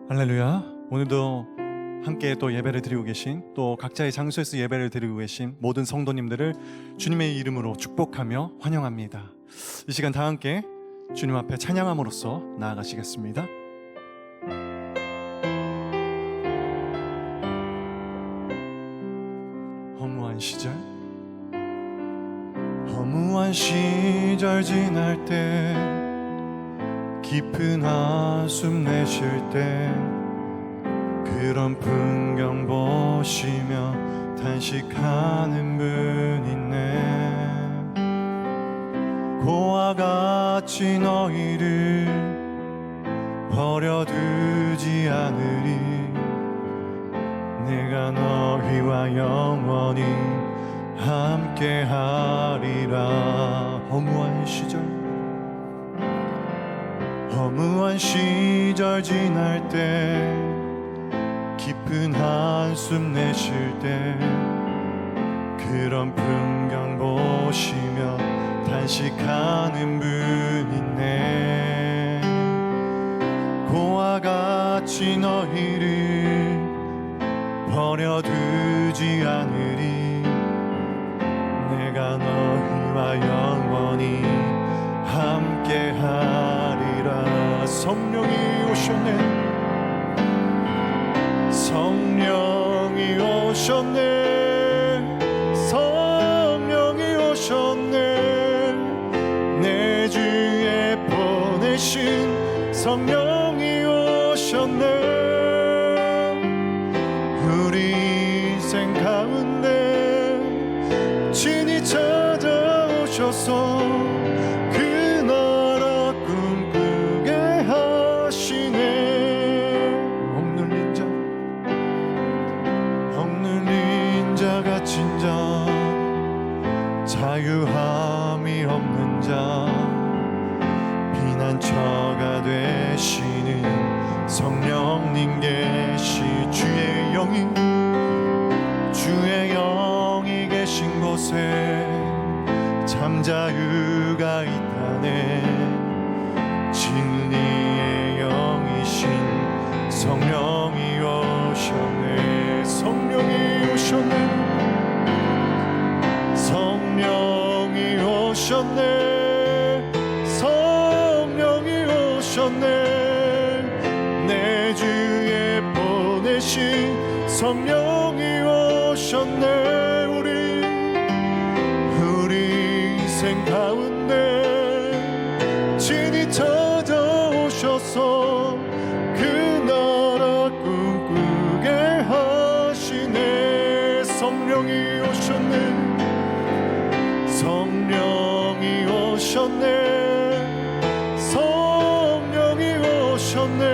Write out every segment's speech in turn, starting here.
할렐루야. 오늘도 함께 또 예배를 드리고 계신, 또 각자의 장소에서 예배를 드리고 계신 모든 성도님들을 주님의 이름으로 축복하며 환영합니다. 이 시간 다 함께 주님 앞에 찬양함으로써 나아가시겠습니다. 허무한 시절 지날 때, 깊은 한숨 내쉴 때, 그런 풍경 보시며 탄식하는 분 있네. 고와 같이 너희를 버려두지 않으리. 내가 너희와 영원히 함께하리라. 허무한 시절 지날 때, 깊은 한숨 내쉴 때, 그런 풍경 보시며 탄식하는 분 있네. 고와 같이 너희를 버려두지 않으리. 내가 너희와 영원히 함께하리라. 성령이 오셨네. 성령이 오셨네. 성령이 오셨네. 내 주에 보내신 성령이 오셨네. 우리 인생 가운데 친히 찾아오셔서 그 나라 꿈꾸게 하시네. 억눌린 자 갇힌 자, 자유함이 없는 자, 피난처가 되시는 성령님 계시. 주의 영이 계신 곳에 잠자유가 있다네. 진리의 영이신 성령이 오셨네. 성령이 오셨네. 성령이 오셨네. 성령이 오셨네. 내 주에 보내신 성령이 오셨네. 우리 인생 가운데 친히 찾아오셔서 그 나라 꿈꾸게 하시네. 성령이 오셨네. 성령이 오셨네. 성령이 오셨네.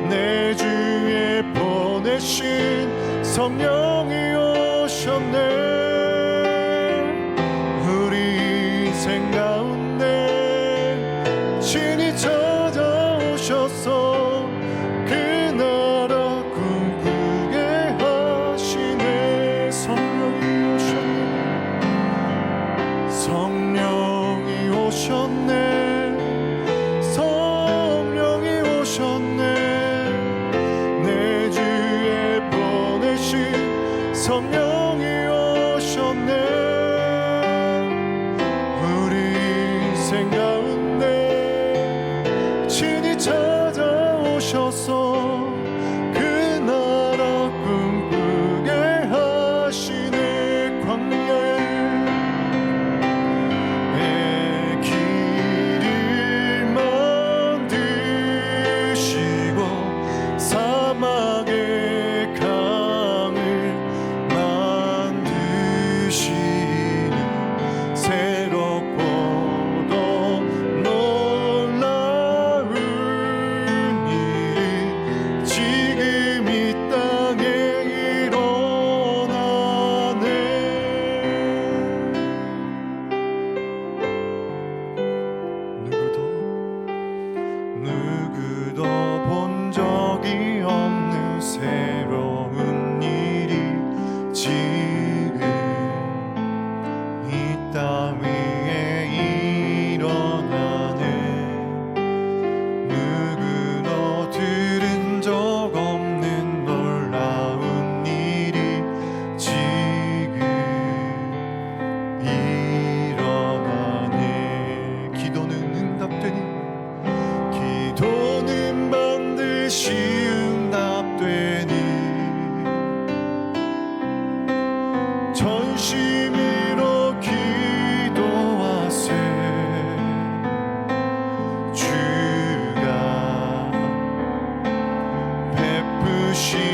내 주에 보내신 성령이 오셨네. 우리 인생 가운데 친히 찾아오셔서 그 나라 꿈꾸게 하시네. 성령이 오셨네. 성령이 오셨네. 성령이 오셨네. 내 주에 보내신 성령이 오셨네. 우리 인생 가운데 친히 찾아오셔서 그 나라 꿈꾸게 하시네. 광야의 길을 만드시고 사막의 강을 만드시고 전심으로 기도하세. 주가 베푸시니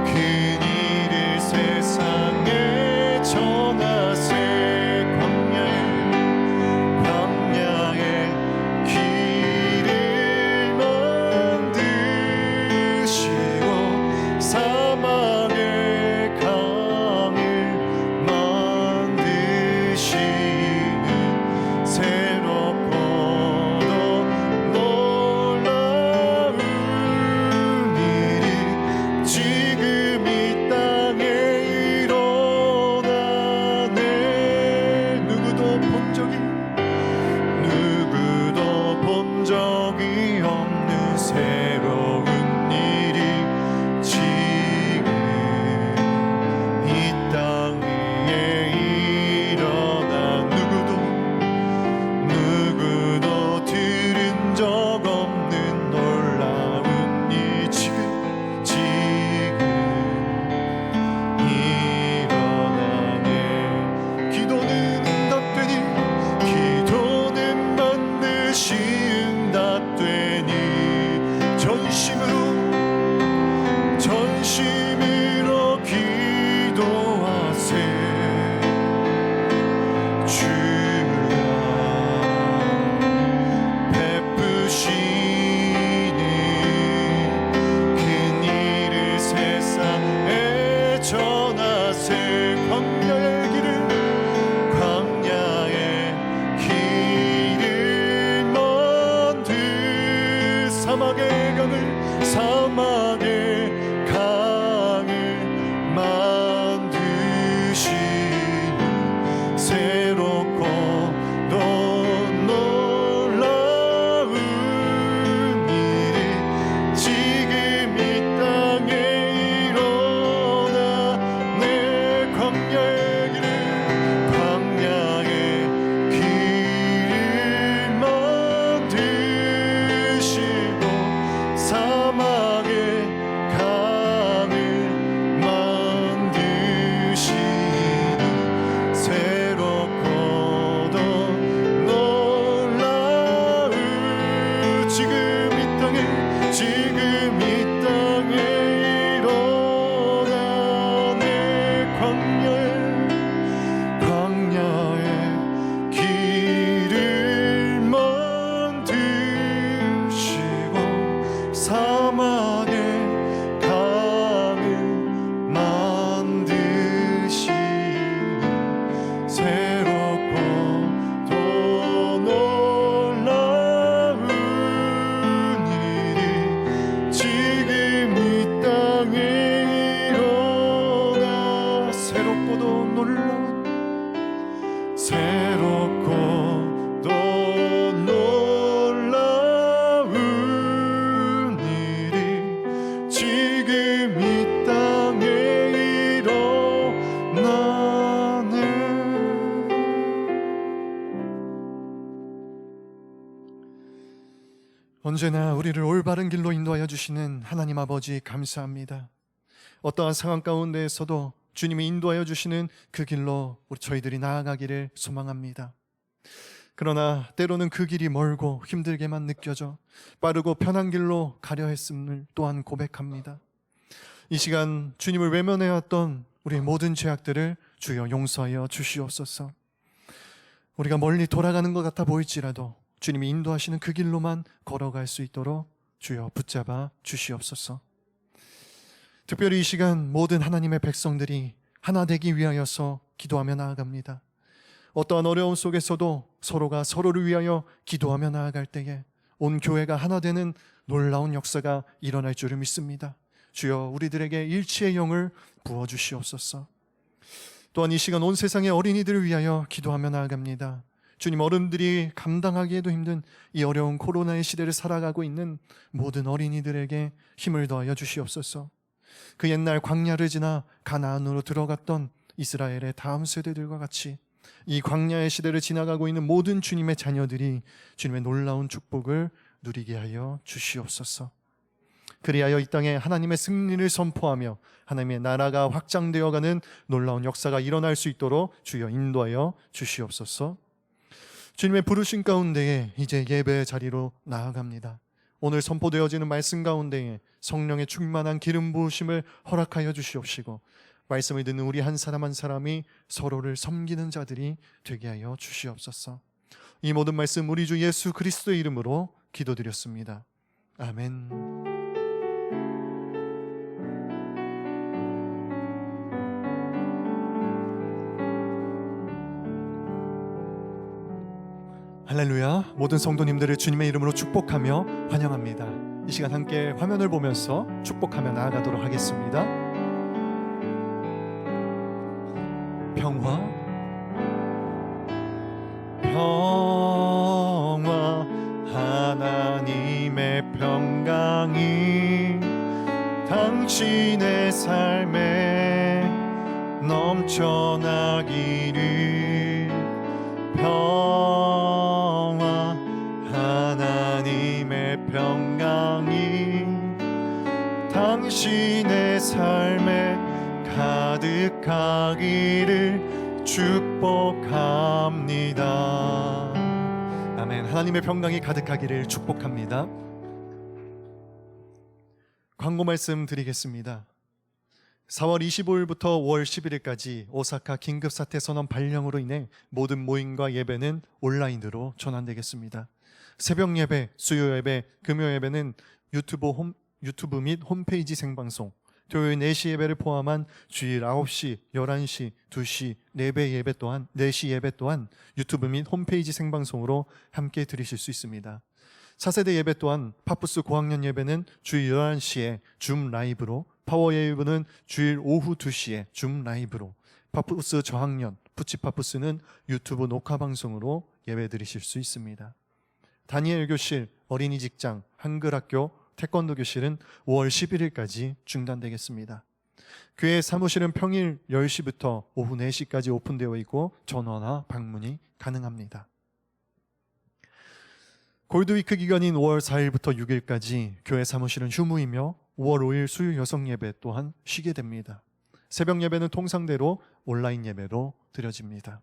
그일을 세상에 전하세. 광야의 길을 만드시고 사막의 강을 만드시는 새롭고도 놀라운 일이 지금 이 땅에 일어나네. 누구도 본 적이 없는 새로운 일이 지금 이 땅 위에 일어나. 누구도 들은 적 없는 놀라운 일 지금 일어나네. 기도는 반드시 응답되니 전심으로 기도하세. 주가 베푸시니 그일을 세상에 전하세. 광야의 길을 사막의 강을 만드시는 새롭고 또 놀라운 일이 지금 이 땅에 일어나네. 광야의 길을 만드시고 사막의 강을 만드시는 새롭고도 놀라운 지금 이 땅에 일어나네. 광야의 길을 만드시고 사막의 강을 만드시는 새롭고 또 놀라운 일이 지금 이 땅에 일어나. 새롭고도 놀라운 일이 지금 이 땅에 일어나네. 언제나 우리를 올바른 길로 인도하여 주시는 하나님 아버지 감사합니다. 어떠한 상황 가운데에서도 주님이 인도하여 주시는 그 길로 저희들이 나아가기를 소망합니다. 그러나 때로는 그 길이 멀고 힘들게만 느껴져 빠르고 편한 길로 가려 했음을 또한 고백합니다. 이 시간 주님을 외면해왔던 우리의 모든 죄악들을 주여 용서하여 주시옵소서. 우리가 멀리 돌아가는 것 같아 보일지라도 주님이 인도하시는 그 길로만 걸어갈 수 있도록 주여 붙잡아 주시옵소서. 특별히 이 시간 모든 하나님의 백성들이 하나 되기 위하여서 기도하며 나아갑니다. 어떠한 어려움 속에서도 서로가 서로를 위하여 기도하며 나아갈 때에 온 교회가 하나 되는 놀라운 역사가 일어날 줄을 믿습니다. 주여 우리들에게 일치의 영을 부어주시옵소서. 또한 이 시간 온 세상의 어린이들을 위하여 기도하며 나아갑니다. 주님, 어른들이 감당하기에도 힘든 이 어려운 코로나의 시대를 살아가고 있는 모든 어린이들에게 힘을 더하여 주시옵소서. 그 옛날 광야를 지나 가나안으로 들어갔던 이스라엘의 다음 세대들과 같이 이 광야의 시대를 지나가고 있는 모든 주님의 자녀들이 주님의 놀라운 축복을 누리게 하여 주시옵소서. 그리하여 이 땅에 하나님의 승리를 선포하며 하나님의 나라가 확장되어가는 놀라운 역사가 일어날 수 있도록 주여 인도하여 주시옵소서. 주님의 부르신 가운데에 이제 예배의 자리로 나아갑니다. 오늘 선포되어지는 말씀 가운데에 성령의 충만한 기름 부으심을 허락하여 주시옵시고 말씀을 듣는 우리 한 사람 한 사람이 서로를 섬기는 자들이 되게 하여 주시옵소서. 이 모든 말씀 우리 주 예수 그리스도의 이름으로 기도드렸습니다. 아멘. 할렐루야. 모든 성도님들을 주님의 이름으로 축복하며 환영합니다. 이 시간 함께 화면을 보면서 축복하며 나아가도록 하겠습니다. 평화 평화 하나님의 평강이 당신의 삶에 넘쳐나기를. 평화 하나님의 평강이 당신의 삶에 가득하기를 축복합니다. 아멘. 하나님의 평강이 가득하기를 축복합니다. 광고 말씀 드리겠습니다. 4월 25일부터 5월 11일까지 오사카 긴급사태 선언 발령으로 인해 모든 모임과 예배는 온라인으로 전환되겠습니다. 새벽 예배, 수요 예배, 금요 예배는 유튜브 및 홈페이지 생방송, 토요일 4시 예배를 포함한 주일 9시, 11시, 2시, 4배 예배 또한 4시 예배 또한 유튜브 및 홈페이지 생방송으로 함께 들으실 수 있습니다. 차세대 예배 또한 파푸스 고학년 예배는 주일 11시에 줌 라이브로, 파워 예배는 주일 오후 2시에 줌 라이브로, 파푸스 저학년, 푸치파푸스는 유튜브 녹화 방송으로 예배 드리실 수 있습니다. 다니엘 교실, 어린이 직장, 한글학교, 태권도 교실은 5월 11일까지 중단되겠습니다. 교회 사무실은 평일 10시부터 오후 4시까지 오픈되어 있고 전화나 방문이 가능합니다. 골드위크 기간인 5월 4일부터 6일까지 교회 사무실은 휴무이며 5월 5일 수요 여성 예배 또한 쉬게 됩니다. 새벽 예배는 통상대로 온라인 예배로 드려집니다.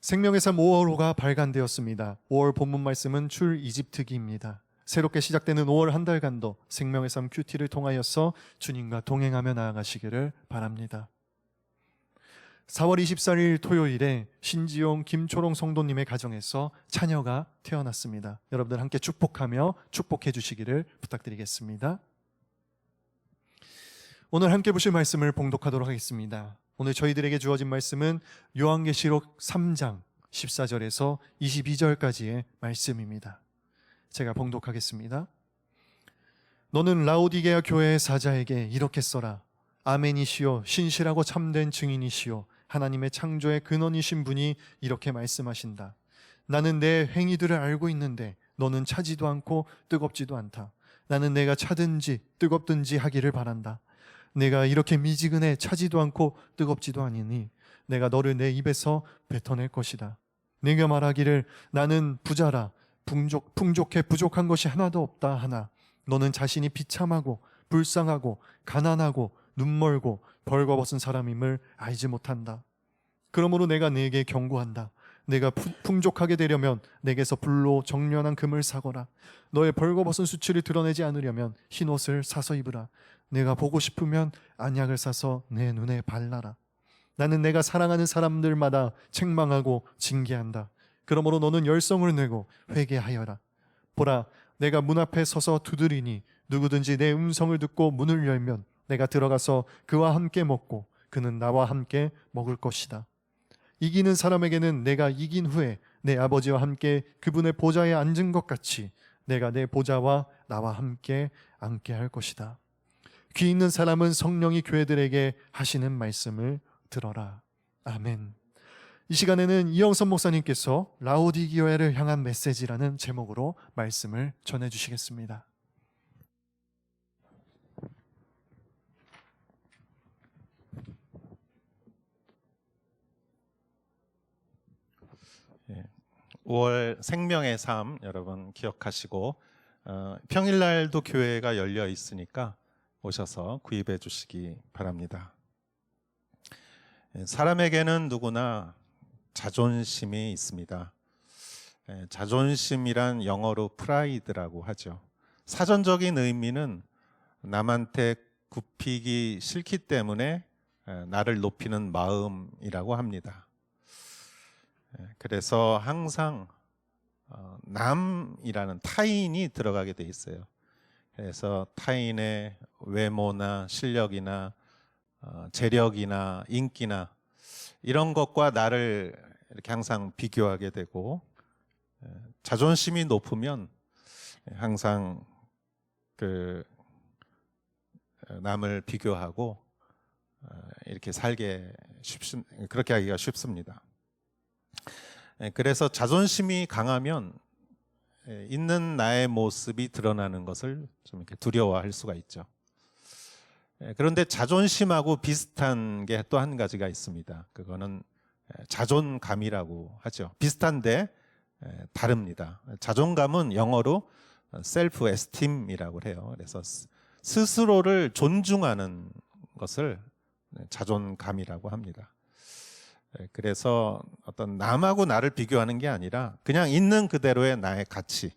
생명의 삶 5월호가 발간되었습니다. 5월 본문 말씀은 출 이집트기입니다. 새롭게 시작되는 5월 한 달간도 생명의 삶 큐티를 통하여서 주님과 동행하며 나아가시기를 바랍니다. 4월 24일 토요일에 신지용 김초롱 성도님의 가정에서 자녀가 태어났습니다. 여러분들 함께 축복하며 축복해 주시기를 부탁드리겠습니다. 오늘 함께 보실 말씀을 봉독하도록 하겠습니다. 오늘 저희들에게 주어진 말씀은 요한계시록 3장 14절에서 22절까지의 말씀입니다. 제가 봉독하겠습니다. 너는 라오디게아 교회의 사자에게 이렇게 써라. 아멘이시요 신실하고 참된 증인이시요 하나님의 창조의 근원이신 분이 이렇게 말씀하신다. 나는 내 행위들을 알고 있는데 너는 차지도 않고 뜨겁지도 않다. 나는 내가 차든지 뜨겁든지 하기를 바란다. 내가 이렇게 미지근해 차지도 않고 뜨겁지도 아니니 내가 너를 내 입에서 뱉어낼 것이다. 네가 말하기를 나는 부자라 풍족해 부족한 것이 하나도 없다 하나 너는 자신이 비참하고 불쌍하고 가난하고 눈멀고 벌거벗은 사람임을 알지 못한다. 그러므로 내가 네게 경고한다. 내가 풍족하게 되려면 내게서 불로 정련한 금을 사거라. 너의 벌거벗은 수치를 드러내지 않으려면 흰 옷을 사서 입으라. 내가 보고 싶으면 안약을 사서 내 눈에 발라라. 나는 내가 사랑하는 사람들마다 책망하고 징계한다. 그러므로 너는 열성을 내고 회개하여라. 보라, 내가 문 앞에 서서 두드리니 누구든지 내 음성을 듣고 문을 열면 내가 들어가서 그와 함께 먹고 그는 나와 함께 먹을 것이다. 이기는 사람에게는 내가 이긴 후에 내 아버지와 함께 그분의 보좌에 앉은 것 같이 내가 내 보좌와 나와 함께 앉게 할 것이다. 귀 있는 사람은 성령이 교회들에게 하시는 말씀을 들어라. 아멘. 이 시간에는 이영선 목사님께서 라오디게아를 향한 메시지라는 제목으로 말씀을 전해주시겠습니다. 예, 5월 생명의 삶 여러분 기억하시고 평일날도 교회가 열려 있으니까 오셔서 구입해 주시기 바랍니다. 사람에게는 누구나 자존심이 있습니다. 자존심이란 영어로 프라이드라고 하죠. 사전적인 의미는 남한테 굽히기 싫기 때문에 나를 높이는 마음이라고 합니다. 그래서 항상 남이라는 타인이 들어가게 돼 있어요. 그래서 타인의 외모나 실력이나 재력이나 인기나 이런 것과 나를 이렇게 항상 비교하게 되고, 자존심이 높으면 항상 그 남을 비교하고 이렇게 그렇게 하기가 쉽습니다. 그래서 자존심이 강하면 있는 나의 모습이 드러나는 것을 좀 이렇게 두려워할 수가 있죠. 그런데 자존심하고 비슷한 게 또 한 가지가 있습니다. 그거는 자존감이라고 하죠. 비슷한데 다릅니다. 자존감은 영어로 셀프 에스팀이라고 해요. 그래서 스스로를 존중하는 것을 자존감이라고 합니다. 그래서 어떤 남하고 나를 비교하는 게 아니라 그냥 있는 그대로의 나의 가치를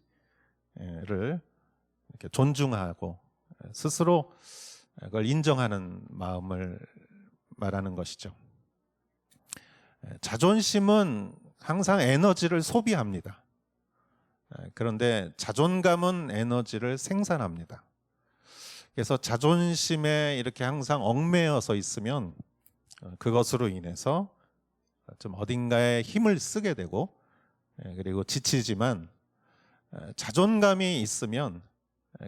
이렇게 존중하고 스스로 그걸 인정하는 마음을 말하는 것이죠. 자존심은 항상 에너지를 소비합니다. 그런데 자존감은 에너지를 생산합니다. 그래서 자존심에 이렇게 항상 얽매여서 있으면 그것으로 인해서 좀 어딘가에 힘을 쓰게 되고, 그리고 지치지만 자존감이 있으면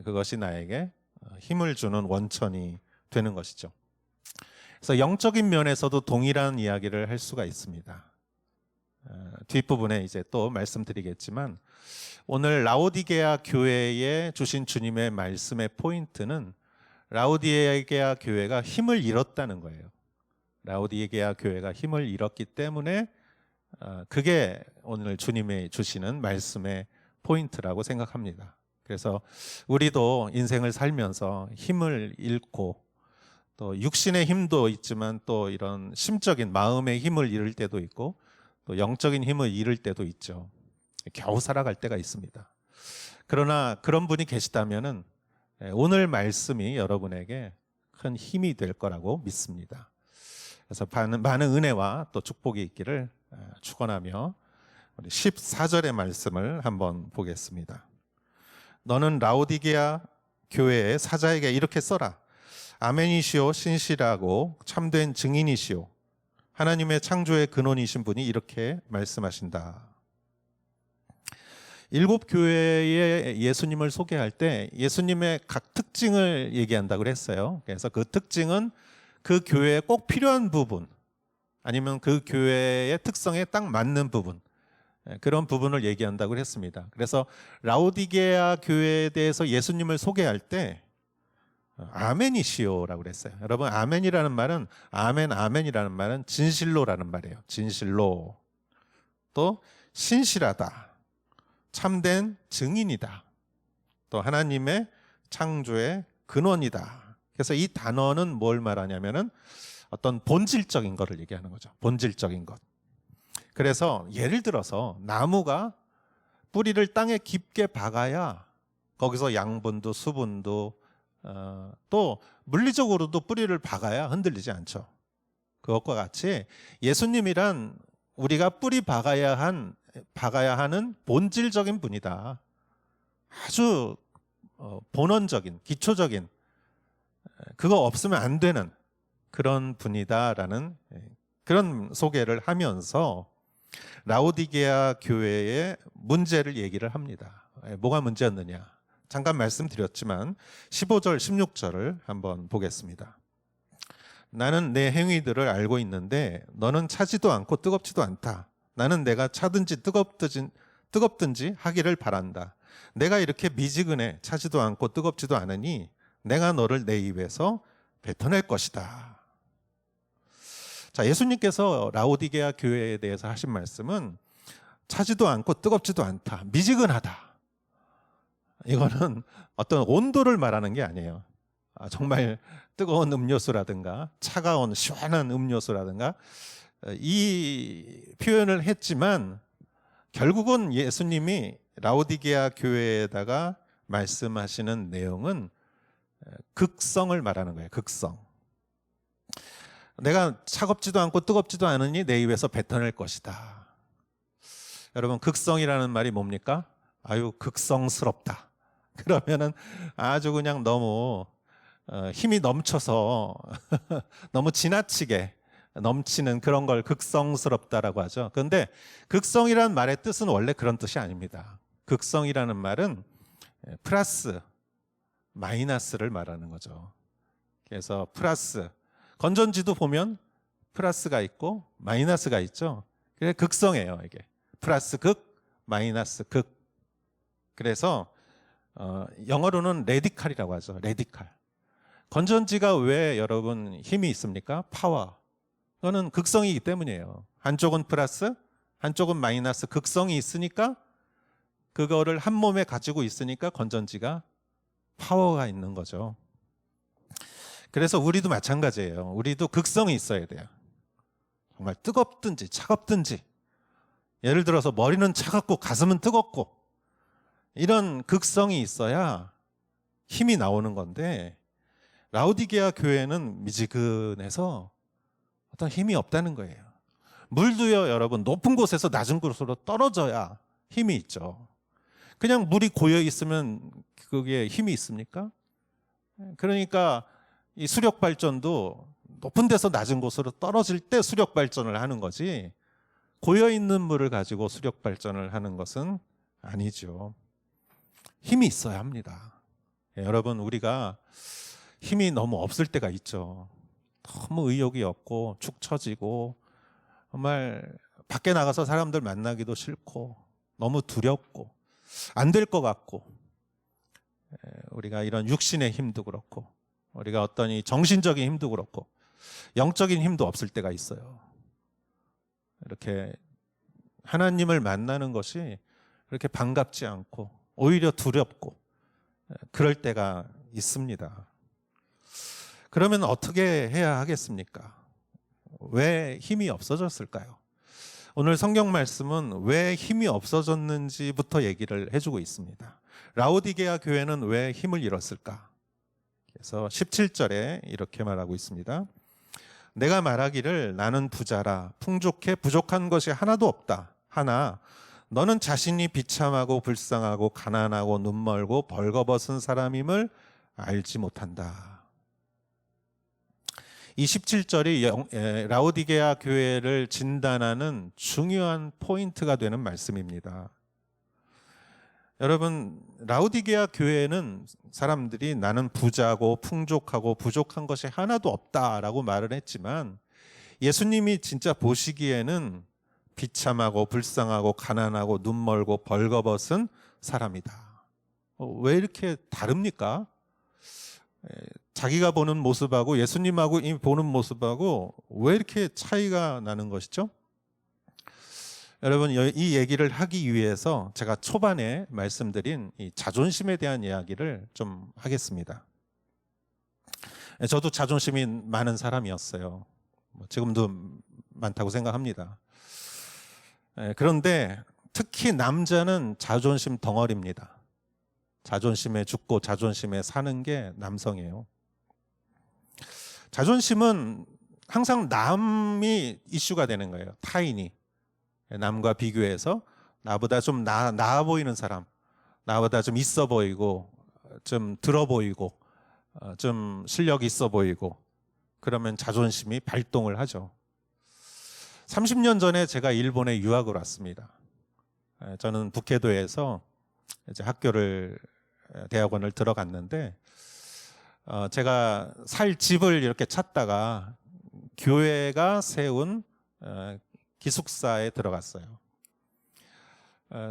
그것이 나에게 힘을 주는 원천이 되는 것이죠. 그래서 영적인 면에서도 동일한 이야기를 할 수가 있습니다. 뒷부분에 이제 또 말씀드리겠지만, 오늘 라오디게아 교회에 주신 주님의 말씀의 포인트는 라오디게아 교회가 힘을 잃었다는 거예요. 라오디게아 교회가 힘을 잃었기 때문에 그게 오늘 주님이 주시는 말씀의 포인트라고 생각합니다. 그래서 우리도 인생을 살면서 힘을 잃고, 또 육신의 힘도 있지만 또 이런 심적인 마음의 힘을 잃을 때도 있고, 또 영적인 힘을 잃을 때도 있죠. 겨우 살아갈 때가 있습니다. 그러나 그런 분이 계시다면은 오늘 말씀이 여러분에게 큰 힘이 될 거라고 믿습니다. 그래서 많은 은혜와 또 축복이 있기를 축원하며 우리 14절의 말씀을 한번 보겠습니다. 너는 라오디게아 교회의 사자에게 이렇게 써라. 아멘이시오 신실하고 참된 증인이시오 하나님의 창조의 근원이신 분이 이렇게 말씀하신다. 7교회의 예수님을 소개할 때 예수님의 각 특징을 얘기한다고 했어요. 그래서 그 특징은 그 교회에 꼭 필요한 부분, 아니면 그 교회의 특성에 딱 맞는 부분, 그런 부분을 얘기한다고 했습니다. 그래서 라오디게아 교회에 대해서 예수님을 소개할 때 아멘이시오라고 그랬어요. 여러분, 아멘이라는 말은 아멘이라는 말은 진실로라는 말이에요. 진실로. 또 신실하다. 참된 증인이다. 또 하나님의 창조의 근원이다. 그래서 이 단어는 뭘 말하냐면은 어떤 본질적인 것을 얘기하는 거죠. 본질적인 것. 그래서 예를 들어서 나무가 뿌리를 땅에 깊게 박아야 거기서 양분도 수분도 또 물리적으로도 뿌리를 박아야 흔들리지 않죠. 그것과 같이 예수님이란 우리가 뿌리 박아야 하는 본질적인 분이다. 아주 본원적인, 기초적인, 그거 없으면 안 되는 그런 분이다라는 그런 소개를 하면서 라오디게아 교회의 문제를 얘기를 합니다. 뭐가 문제였느냐? 잠깐 말씀드렸지만 15절, 16절을 한번 보겠습니다. 나는 내 행위들을 알고 있는데 너는 차지도 않고 뜨겁지도 않다. 나는 내가 차든지 뜨겁든지 하기를 바란다. 내가 이렇게 미지근해 차지도 않고 뜨겁지도 않으니 내가 너를 내 입에서 뱉어낼 것이다. 자, 예수님께서 라오디게아 교회에 대해서 하신 말씀은 차지도 않고 뜨겁지도 않다. 미지근하다. 이거는 어떤 온도를 말하는 게 아니에요. 정말 뜨거운 음료수라든가 차가운 시원한 음료수라든가 이 표현을 했지만 결국은 예수님이 라오디게아 교회에다가 말씀하시는 내용은 극성을 말하는 거예요. 극성. 내가 차갑지도 않고 뜨겁지도 않으니 내 입에서 뱉어낼 것이다. 여러분, 극성이라는 말이 뭡니까? 아유, 극성스럽다. 그러면은 아주 그냥 너무 힘이 넘쳐서 너무 지나치게 넘치는 그런 걸 극성스럽다라고 하죠. 그런데 극성이라는 말의 뜻은 원래 그런 뜻이 아닙니다. 극성이라는 말은 플러스, 마이너스를 말하는 거죠. 그래서 플러스, 건전지도 보면 플러스가 있고 마이너스가 있죠. 그래서 극성이에요, 이게. 플러스 극, 마이너스 극. 그래서 영어로는 레디칼이라고 하죠. 레디칼. 건전지가 왜 여러분 힘이 있습니까? 파워. 그거는 극성이기 때문이에요. 한쪽은 플러스, 한쪽은 마이너스. 극성이 있으니까 그거를 한 몸에 가지고 있으니까 건전지가 파워가 있는 거죠. 그래서 우리도 마찬가지예요. 우리도 극성이 있어야 돼요. 정말 뜨겁든지 차갑든지, 예를 들어서 머리는 차갑고 가슴은 뜨겁고, 이런 극성이 있어야 힘이 나오는 건데, 라오디게아 교회는 미지근해서 어떤 힘이 없다는 거예요. 물도요, 여러분, 높은 곳에서 낮은 곳으로 떨어져야 힘이 있죠. 그냥 물이 고여 있으면 그게 힘이 있습니까? 그러니까 이 수력 발전도 높은 데서 낮은 곳으로 떨어질 때 수력 발전을 하는 거지, 고여 있는 물을 가지고 수력 발전을 하는 것은 아니죠. 힘이 있어야 합니다. 여러분, 우리가 힘이 너무 없을 때가 있죠. 너무 의욕이 없고 축 처지고 정말 밖에 나가서 사람들 만나기도 싫고 너무 두렵고 안 될 것 같고, 우리가 이런 육신의 힘도 그렇고 우리가 어떤 이 정신적인 힘도 그렇고 영적인 힘도 없을 때가 있어요. 이렇게 하나님을 만나는 것이 그렇게 반갑지 않고 오히려 두렵고 그럴 때가 있습니다. 그러면 어떻게 해야 하겠습니까? 왜 힘이 없어졌을까요? 오늘 성경 말씀은 왜 힘이 없어졌는지부터 얘기를 해주고 있습니다. 라오디게아 교회는 왜 힘을 잃었을까? 그래서 17절에 이렇게 말하고 있습니다. 내가 말하기를 나는 부자라 풍족해 부족한 것이 하나도 없다. 하나 너는 자신이 비참하고 불쌍하고 가난하고 눈멀고 벌거벗은 사람임을 알지 못한다. 이 17절이 라오디게아 교회를 진단하는 중요한 포인트가 되는 말씀입니다. 여러분, 라오디게아 교회는 사람들이 나는 부자고 풍족하고 부족한 것이 하나도 없다라고 말을 했지만, 예수님이 진짜 보시기에는 비참하고 불쌍하고 가난하고 눈멀고 벌거벗은 사람이다. 왜 이렇게 다릅니까? 자기가 보는 모습하고 예수님하고 보는 모습하고 왜 이렇게 차이가 나는 것이죠? 여러분, 이 얘기를 하기 위해서 제가 초반에 말씀드린 이 자존심에 대한 이야기를 좀 하겠습니다. 저도 자존심이 많은 사람이었어요. 지금도 많다고 생각합니다. 그런데 특히 남자는 자존심 덩어리입니다. 자존심에 죽고 자존심에 사는 게 남성이에요. 자존심은 항상 남이 이슈가 되는 거예요. 타인이. 남과 비교해서 나보다 좀 나아 보이는 사람, 나보다 좀 있어 보이고 좀 들어 보이고 좀 실력 있어 보이고 그러면 자존심이 발동을 하죠. 30년 전에 제가 일본에 유학을 왔습니다. 저는 북해도에서 이제 대학원을 들어갔는데, 제가 살 집을 이렇게 찾다가 교회가 세운 기숙사에 들어갔어요.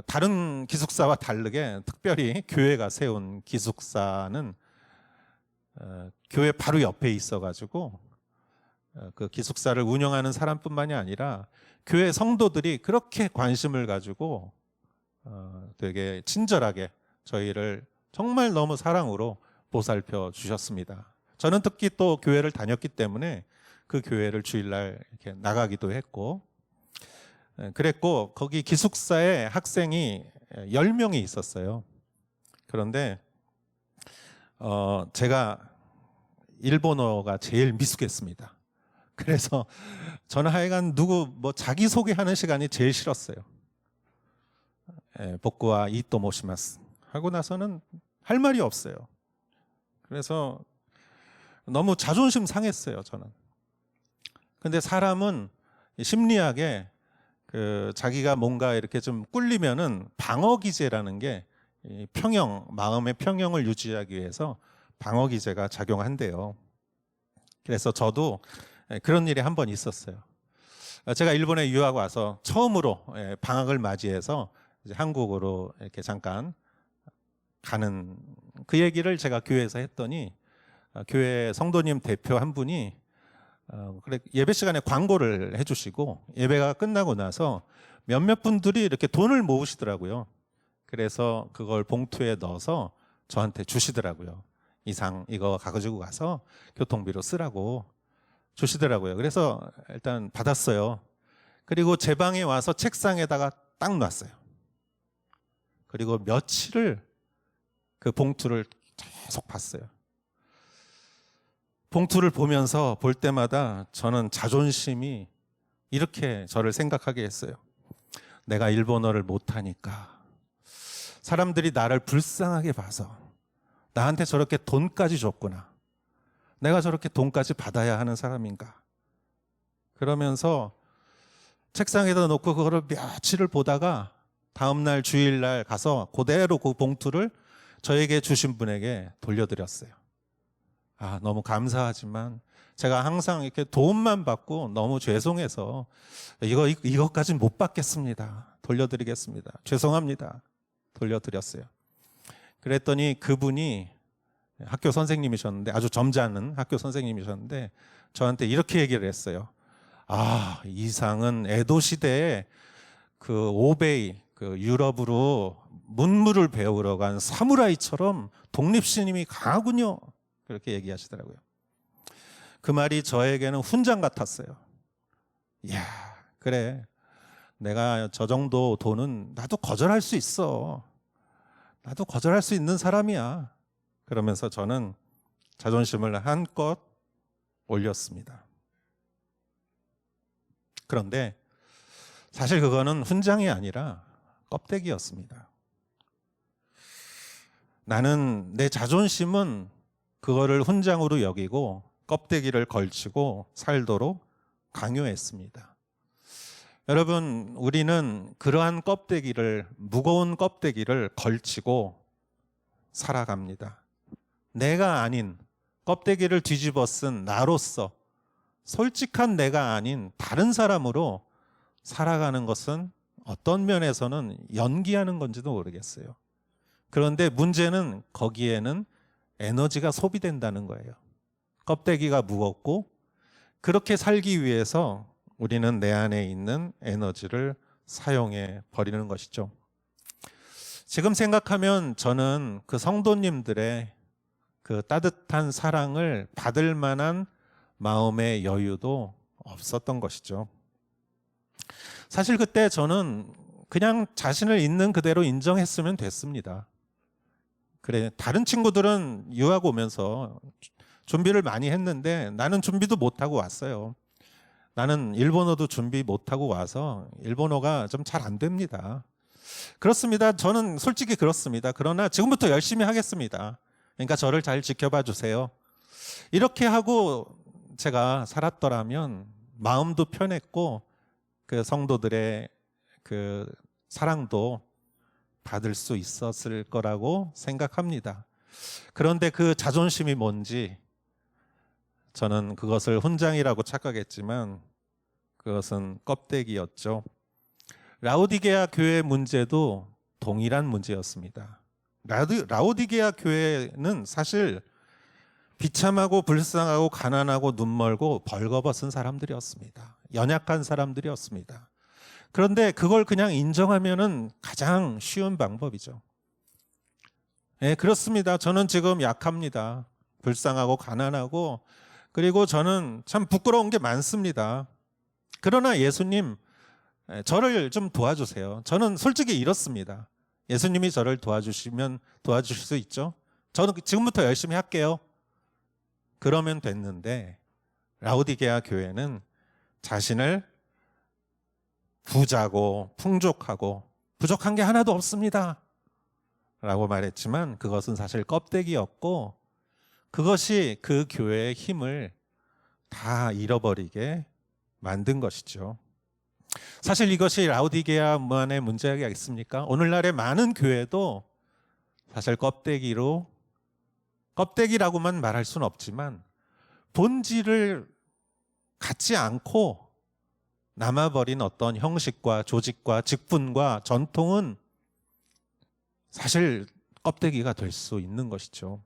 다른 기숙사와 다르게 특별히 교회가 세운 기숙사는 교회 바로 옆에 있어가지고 그 기숙사를 운영하는 사람뿐만이 아니라 교회 성도들이 그렇게 관심을 가지고 되게 친절하게 저희를 정말 너무 사랑으로 보살펴 주셨습니다. 저는 특히 또 교회를 다녔기 때문에 그 교회를 주일날 이렇게 나가기도 했고, 그랬고 거기 기숙사에 학생이 10명이 있었어요. 그런데 제가 일본어가 제일 미숙했습니다. 그래서 저는 하여간 자기소개하는 시간이 제일 싫었어요. 복구와 이또 모시마스 하고 나서는 할 말이 없어요. 그래서 너무 자존심 상했어요, 저는. 근데 사람은 심리학에 자기가 뭔가 이렇게 좀 꿀리면은 방어 기제라는 게 마음의 평형을 유지하기 위해서 방어 기제가 작용한대요. 그래서 저도 그런 일이 한 번 있었어요. 제가 일본에 유학 와서 처음으로 방학을 맞이해서 이제 한국으로 이렇게 잠깐 가는 그 얘기를 제가 교회에서 했더니 교회 성도님 대표 한 분이 예배 시간에 광고를 해주시고 예배가 끝나고 나서 몇몇 분들이 이렇게 돈을 모으시더라고요. 그래서 그걸 봉투에 넣어서 저한테 주시더라고요. 이상 이거 가지고 가서 교통비로 쓰라고 주시더라고요. 그래서 일단 받았어요. 그리고 제 방에 와서 책상에다가 딱 놨어요. 그리고 며칠을 그 봉투를 계속 봤어요. 봉투를 보면서 볼 때마다 저는 자존심이 이렇게 저를 생각하게 했어요. 내가 일본어를 못하니까 사람들이 나를 불쌍하게 봐서 나한테 저렇게 돈까지 줬구나. 내가 저렇게 돈까지 받아야 하는 사람인가. 그러면서 책상에다 놓고 그거를 며칠을 보다가 다음날 주일날 가서 그대로 그 봉투를 저에게 주신 분에게 돌려드렸어요. 너무 감사하지만 제가 항상 이렇게 도움만 받고 너무 죄송해서 이것까지는 못 받겠습니다. 돌려드리겠습니다. 죄송합니다. 돌려드렸어요. 그랬더니 그분이 학교 선생님이셨는데 아주 점잖은 학교 선생님이셨는데 저한테 이렇게 얘기를 했어요. 이상은 에도 시대에 그 오베이 유럽으로 문물을 배우러 간 사무라이처럼 독립심이 강하군요. 그렇게 얘기하시더라고요. 그 말이 저에게는 훈장 같았어요. 이야, 그래. 내가 저 정도 돈은 나도 거절할 수 있어. 나도 거절할 수 있는 사람이야. 그러면서 저는 자존심을 한껏 올렸습니다. 그런데 사실 그거는 훈장이 아니라 껍데기였습니다. 나는 내 자존심은 그거를 훈장으로 여기고 껍데기를 걸치고 살도록 강요했습니다. 여러분, 우리는 그러한 무거운 껍데기를 걸치고 살아갑니다. 내가 아닌 껍데기를 뒤집어 쓴 나로서 솔직한 내가 아닌 다른 사람으로 살아가는 것은 어떤 면에서는 연기하는 건지도 모르겠어요. 그런데 문제는 거기에는 에너지가 소비된다는 거예요. 껍데기가 무겁고 그렇게 살기 위해서 우리는 내 안에 있는 에너지를 사용해 버리는 것이죠. 지금 생각하면 저는 그 성도님들의 그 따뜻한 사랑을 받을 만한 마음의 여유도 없었던 것이죠. 사실 그때 저는 그냥 자신을 있는 그대로 인정했으면 됐습니다. 그래, 다른 친구들은 유학 오면서 준비를 많이 했는데 나는 준비도 못하고 왔어요. 나는 일본어도 준비 못하고 와서 일본어가 좀 잘 안 됩니다. 그렇습니다. 저는 솔직히 그렇습니다. 그러나 지금부터 열심히 하겠습니다. 그러니까 저를 잘 지켜봐 주세요. 이렇게 하고 제가 살았더라면 마음도 편했고 그 성도들의 그 사랑도 받을 수 있었을 거라고 생각합니다. 그런데 그 자존심이 뭔지 저는 그것을 훈장이라고 착각했지만 그것은 껍데기였죠. 라오디게아 교회 문제도 동일한 문제였습니다. 라오디게아 교회는 사실 비참하고 불쌍하고 가난하고 눈멀고 벌거벗은 사람들이었습니다. 연약한 사람들이었습니다. 그런데 그걸 그냥 인정하면은 가장 쉬운 방법이죠. 예, 그렇습니다. 저는 지금 약합니다. 불쌍하고 가난하고 그리고 저는 참 부끄러운 게 많습니다. 그러나 예수님, 저를 좀 도와주세요. 저는 솔직히 이렇습니다. 예수님이 저를 도와주시면 도와주실 수 있죠. 저는 지금부터 열심히 할게요. 그러면 됐는데 라오디게아 교회는 자신을 부자고 풍족하고 부족한 게 하나도 없습니다 라고 말했지만 그것은 사실 껍데기였고 그것이 그 교회의 힘을 다 잃어버리게 만든 것이죠. 사실 이것이 라오디게아만의 문제가 있습니까? 오늘날의 많은 교회도 사실 껍데기라고만 말할 수는 없지만 본질을 갖지 않고 남아버린 어떤 형식과 조직과 직분과 전통은 사실 껍데기가 될 수 있는 것이죠.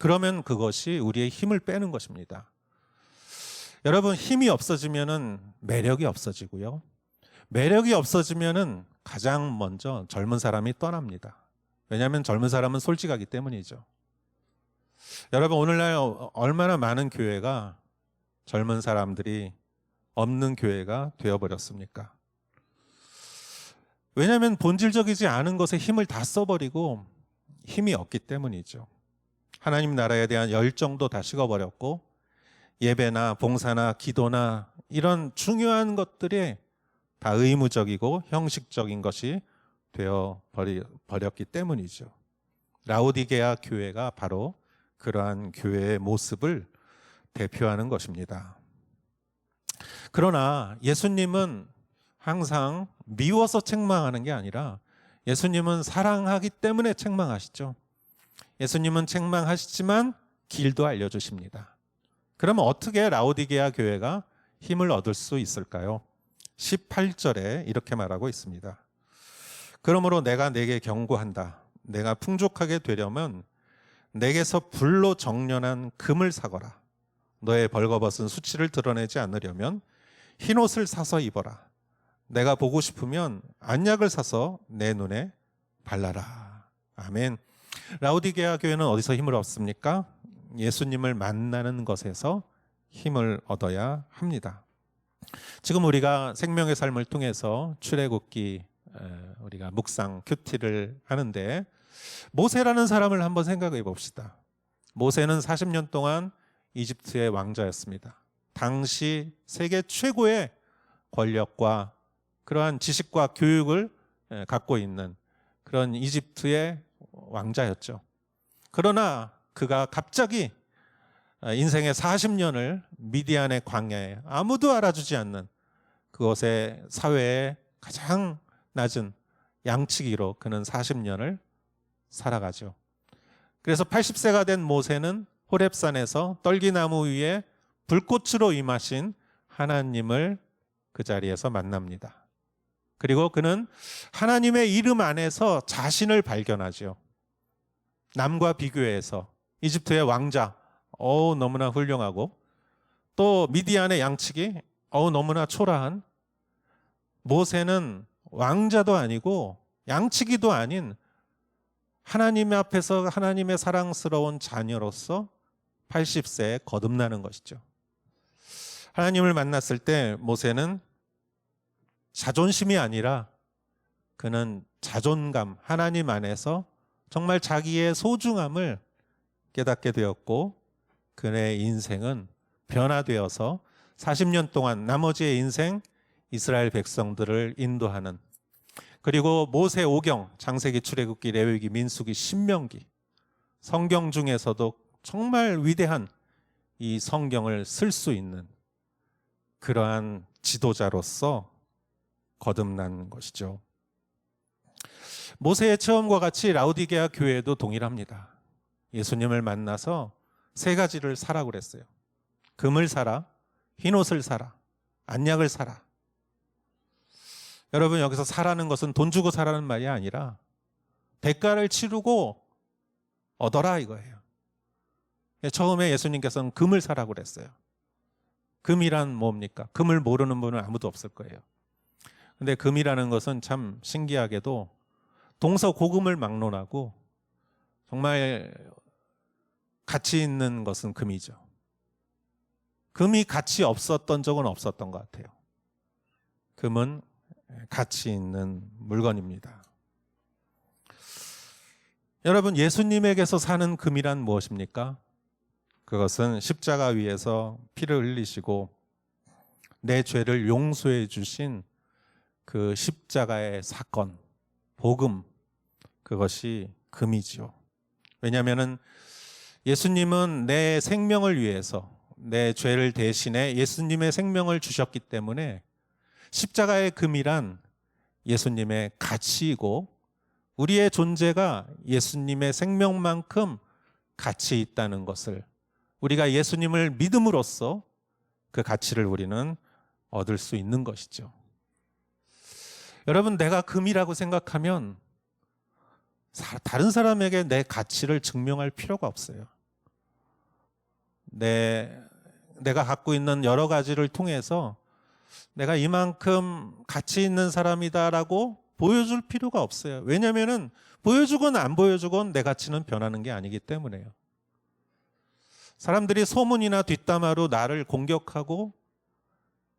그러면 그것이 우리의 힘을 빼는 것입니다. 여러분, 힘이 없어지면은 매력이 없어지고요. 매력이 없어지면은 가장 먼저 젊은 사람이 떠납니다. 왜냐하면 젊은 사람은 솔직하기 때문이죠. 여러분, 오늘날 얼마나 많은 교회가 젊은 사람들이 없는 교회가 되어버렸습니까? 왜냐하면 본질적이지 않은 것에 힘을 다 써버리고 힘이 없기 때문이죠. 하나님 나라에 대한 열정도 다 식어버렸고 예배나 봉사나 기도나 이런 중요한 것들이 다 의무적이고 형식적인 것이 되어버렸기 때문이죠. 라오디게아 교회가 바로 그러한 교회의 모습을 대표하는 것입니다. 그러나 예수님은 항상 미워서 책망하는 게 아니라 예수님은 사랑하기 때문에 책망하시죠. 예수님은 책망하시지만 길도 알려주십니다. 그러면 어떻게 라오디게아 교회가 힘을 얻을 수 있을까요? 18절에 이렇게 말하고 있습니다. 그러므로 내가 네게 경고한다. 내가 풍족하게 되려면 내게서 불로 정련한 금을 사거라. 너의 벌거벗은 수치를 드러내지 않으려면 흰옷을 사서 입어라. 내가 보고 싶으면 안약을 사서 내 눈에 발라라. 아멘. 라오디게아 교회는 어디서 힘을 얻습니까? 예수님을 만나는 것에서 힘을 얻어야 합니다. 지금 우리가 생명의 삶을 통해서 출애굽기 우리가 묵상 큐티를 하는데 모세라는 사람을 한번 생각해 봅시다. 모세는 40년 동안 이집트의 왕자였습니다. 당시 세계 최고의 권력과 그러한 지식과 교육을 갖고 있는 그런 이집트의 왕자였죠. 그러나 그가 갑자기 인생의 40년을 미디안의 광야에 아무도 알아주지 않는 그곳의 사회의 가장 낮은 양치기로 그는 40년을 살아가죠. 그래서 80세가 된 모세는 호렙산에서 떨기나무 위에 불꽃으로 임하신 하나님을 그 자리에서 만납니다. 그리고 그는 하나님의 이름 안에서 자신을 발견하죠. 남과 비교해서 이집트의 왕자, 너무나 훌륭하고 또 미디안의 양치기, 너무나 초라한 모세는 왕자도 아니고 양치기도 아닌 하나님 앞에서 하나님의 사랑스러운 자녀로서 80세에 거듭나는 것이죠. 하나님을 만났을 때 모세는 자존심이 아니라 그는 자존감, 하나님 안에서 정말 자기의 소중함을 깨닫게 되었고 그의 인생은 변화되어서 40년 동안 나머지의 인생 이스라엘 백성들을 인도하는 그리고 모세 오경, 창세기, 출애굽기, 레위기, 민수기, 신명기 성경 중에서도 정말 위대한 이 성경을 쓸 수 있는 그러한 지도자로서 거듭난 것이죠. 모세의 체험과 같이 라오디게아 교회도 동일합니다. 예수님을 만나서 세 가지를 사라고 그랬어요. 금을 사라, 흰옷을 사라, 안약을 사라. 여러분, 여기서 사라는 것은 돈 주고 사라는 말이 아니라 대가를 치르고 얻어라 이거예요. 처음에 예수님께서는 금을 사라고 그랬어요. 금이란 뭡니까? 금을 모르는 분은 아무도 없을 거예요. 근데 금이라는 것은 참 신기하게도 동서고금을 막론하고 정말 가치 있는 것은 금이죠. 금이 가치 없었던 적은 없었던 것 같아요. 금은 가치 있는 물건입니다. 여러분, 예수님에게서 사는 금이란 무엇입니까? 그것은 십자가 위에서 피를 흘리시고 내 죄를 용서해 주신 그 십자가의 사건, 복음, 그것이 금이지요. 왜냐하면 예수님은 내 생명을 위해서 내 죄를 대신해 예수님의 생명을 주셨기 때문에 십자가의 금이란 예수님의 가치이고 우리의 존재가 예수님의 생명만큼 가치 있다는 것을 우리가 예수님을 믿음으로써 그 가치를 우리는 얻을 수 있는 것이죠. 여러분, 내가 금이라고 생각하면 다른 사람에게 내 가치를 증명할 필요가 없어요. 내가 갖고 있는 여러 가지를 통해서 내가 이만큼 가치 있는 사람이다라고 보여줄 필요가 없어요. 왜냐하면 보여주건 안 보여주건 내 가치는 변하는 게 아니기 때문에요. 사람들이 소문이나 뒷담화로 나를 공격하고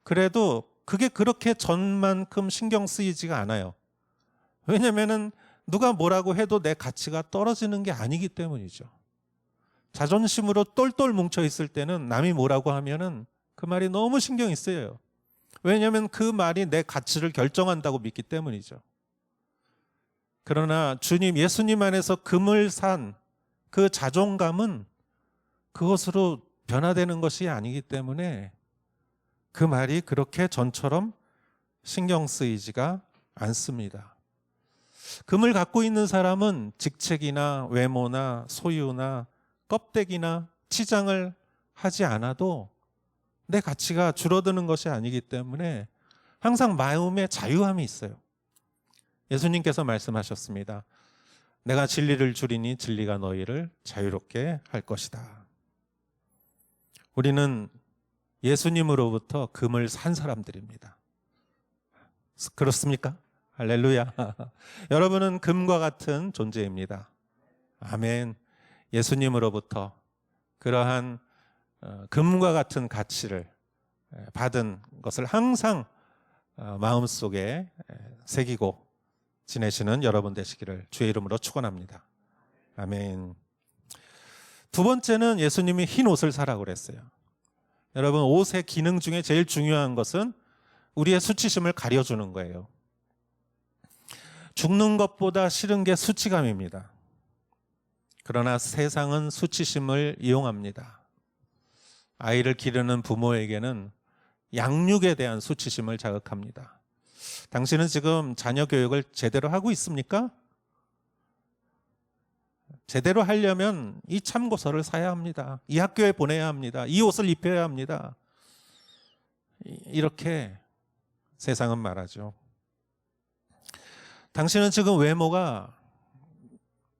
그래도 그게 그렇게 전만큼 신경 쓰이지가 않아요. 왜냐하면 누가 뭐라고 해도 내 가치가 떨어지는 게 아니기 때문이죠. 자존심으로 똘똘 뭉쳐 있을 때는 남이 뭐라고 하면은 그 말이 너무 신경이 쓰여요. 왜냐하면 그 말이 내 가치를 결정한다고 믿기 때문이죠. 그러나 주님, 예수님 안에서 금을 산 그 자존감은 그것으로 변화되는 것이 아니기 때문에 그 말이 그렇게 전처럼 신경 쓰이지가 않습니다. 금을 갖고 있는 사람은 직책이나 외모나 소유나 껍데기나 치장을 하지 않아도 내 가치가 줄어드는 것이 아니기 때문에 항상 마음에 자유함이 있어요. 예수님께서 말씀하셨습니다. 내가 진리를 주리니 진리가 너희를 자유롭게 할 것이다. 우리는 예수님으로부터 금을 산 사람들입니다. 그렇습니까? 할렐루야. 여러분은 금과 같은 존재입니다. 아멘. 예수님으로부터 그러한 금과 같은 가치를 받은 것을 항상 마음속에 새기고 지내시는 여러분 되시기를 주의 이름으로 축원합니다. 아멘. 두 번째는 예수님이 흰 옷을 사라고 그랬어요. 여러분, 옷의 기능 중에 제일 중요한 것은 우리의 수치심을 가려주는 거예요. 죽는 것보다 싫은 게 수치감입니다. 그러나 세상은 수치심을 이용합니다. 아이를 기르는 부모에게는 양육에 대한 수치심을 자극합니다. 당신은 지금 자녀 교육을 제대로 하고 있습니까? 제대로 하려면 이 참고서를 사야 합니다. 이 학교에 보내야 합니다. 이 옷을 입혀야 합니다. 이렇게 세상은 말하죠. 당신은 지금 외모가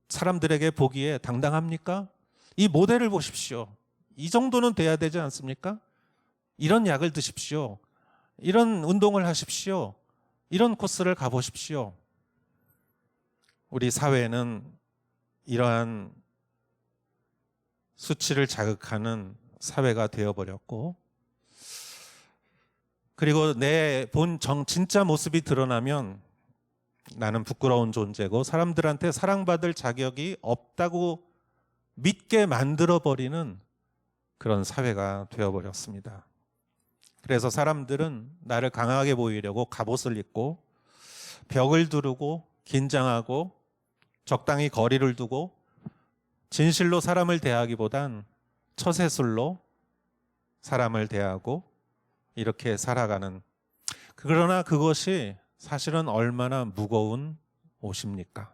사람들에게 보기에 당당합니까? 이 모델을 보십시오. 이 정도는 돼야 되지 않습니까? 이런 약을 드십시오. 이런 운동을 하십시오. 이런 코스를 가보십시오. 우리 사회는 이러한 수치를 자극하는 사회가 되어버렸고, 그리고 내 진짜 모습이 드러나면 나는 부끄러운 존재고 사람들한테 사랑받을 자격이 없다고 믿게 만들어버리는 그런 사회가 되어버렸습니다. 그래서 사람들은 나를 강하게 보이려고 갑옷을 입고 벽을 두르고 긴장하고 적당히 거리를 두고 진실로 사람을 대하기보단 처세술로 사람을 대하고 이렇게 살아가는, 그러나 그것이 사실은 얼마나 무거운 옷입니까?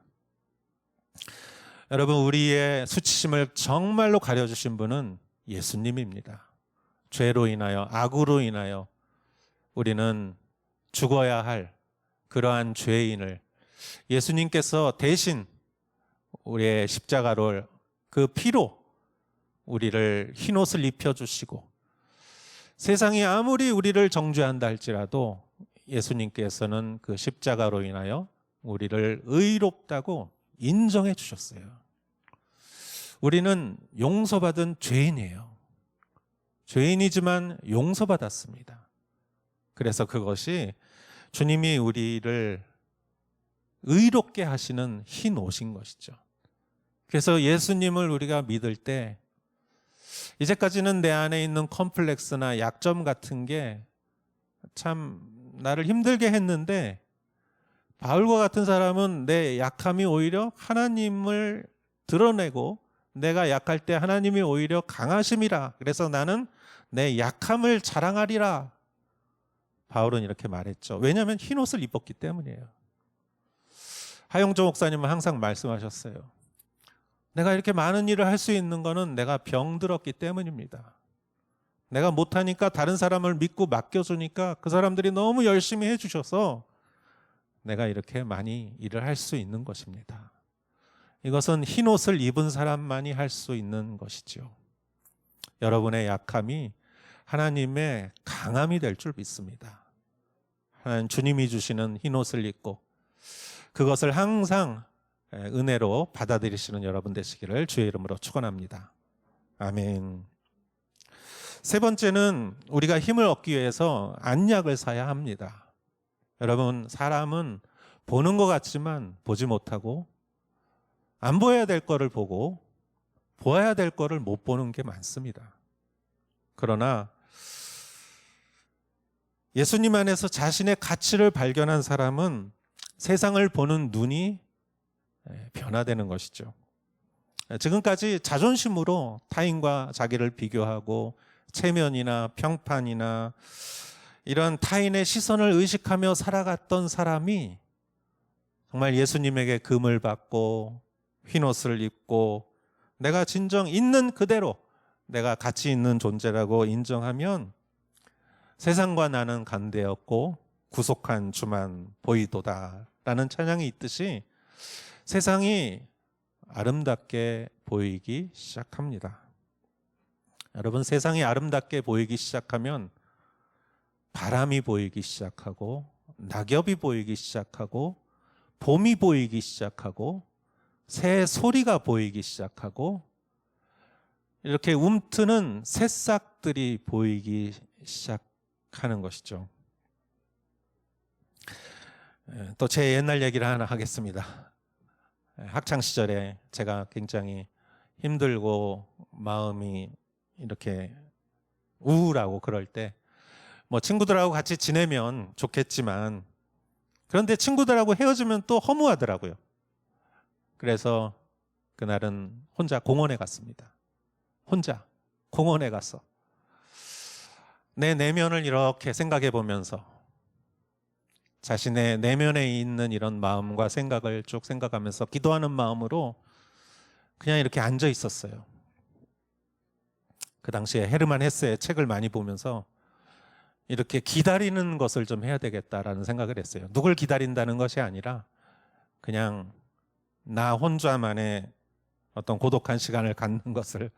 여러분, 우리의 수치심을 정말로 가려주신 분은 예수님입니다. 죄로 인하여, 악으로 인하여 우리는 죽어야 할 그러한 죄인을 예수님께서 대신 우리의 십자가로 그 피로 우리를 흰옷을 입혀주시고, 세상이 아무리 우리를 정죄한다 할지라도 예수님께서는 그 십자가로 인하여 우리를 의롭다고 인정해 주셨어요. 우리는 용서받은 죄인이에요. 죄인이지만 용서받았습니다. 그래서 그것이 주님이 우리를 의롭게 하시는 흰 옷인 것이죠. 그래서 예수님을 우리가 믿을 때 이제까지는 내 안에 있는 컴플렉스나 약점 같은 게 참 나를 힘들게 했는데, 바울과 같은 사람은 내 약함이 오히려 하나님을 드러내고 내가 약할 때 하나님이 오히려 강하심이라, 그래서 나는 내 약함을 자랑하리라, 바울은 이렇게 말했죠. 왜냐하면 흰 옷을 입었기 때문이에요. 하용조 목사님은 항상 말씀하셨어요. 내가 이렇게 많은 일을 할 수 있는 거는 내가 병들었기 때문입니다. 내가 못하니까 다른 사람을 믿고 맡겨주니까 그 사람들이 너무 열심히 해주셔서 내가 이렇게 많이 일을 할 수 있는 것입니다. 이것은 흰 옷을 입은 사람만이 할 수 있는 것이죠. 여러분의 약함이 하나님의 강함이 될 줄 믿습니다. 하나님 주님이 주시는 흰 옷을 입고 그것을 항상 은혜로 받아들이시는 여러분 되시기를 주의 이름으로 축원합니다. 아멘. 세 번째는 우리가 힘을 얻기 위해서 안약을 사야 합니다. 여러분, 사람은 보는 것 같지만 보지 못하고, 안 보여야 될 거를 보고 보아야 될 거를 못 보는 게 많습니다. 그러나 예수님 안에서 자신의 가치를 발견한 사람은 세상을 보는 눈이 변화되는 것이죠. 지금까지 자존심으로 타인과 자기를 비교하고 체면이나 평판이나 이런 타인의 시선을 의식하며 살아갔던 사람이 정말 예수님에게 금을 받고 흰옷을 입고 내가 진정 있는 그대로 내가 가치 있는 존재라고 인정하면 세상과 나는 간대였고 구속한 주만 보이도다 라는 찬양이 있듯이 세상이 아름답게 보이기 시작합니다. 여러분, 세상이 아름답게 보이기 시작하면 바람이 보이기 시작하고 낙엽이 보이기 시작하고 봄이 보이기 시작하고 새 소리가 보이기 시작하고 이렇게 움트는 새싹들이 보이기 시작하는 것이죠. 또 제 옛날 얘기를 하나 하겠습니다. 학창 시절에 제가 굉장히 힘들고 마음이 이렇게 우울하고 그럴 때 뭐 친구들하고 같이 지내면 좋겠지만 그런데 친구들하고 헤어지면 또 허무하더라고요. 그래서 그날은 혼자 공원에 갔습니다. 혼자 공원에 가서 내 내면을 이렇게 생각해 보면서 자신의 내면에 있는 이런 마음과 생각을 쭉 생각하면서 기도하는 마음으로 그냥 이렇게 앉아 있었어요. 그 당시에 헤르만 헤세의 책을 많이 보면서 이렇게 기다리는 것을 좀 해야 되겠다라는 생각을 했어요. 누굴 기다린다는 것이 아니라 그냥 나 혼자만의 어떤 고독한 시간을 갖는 것을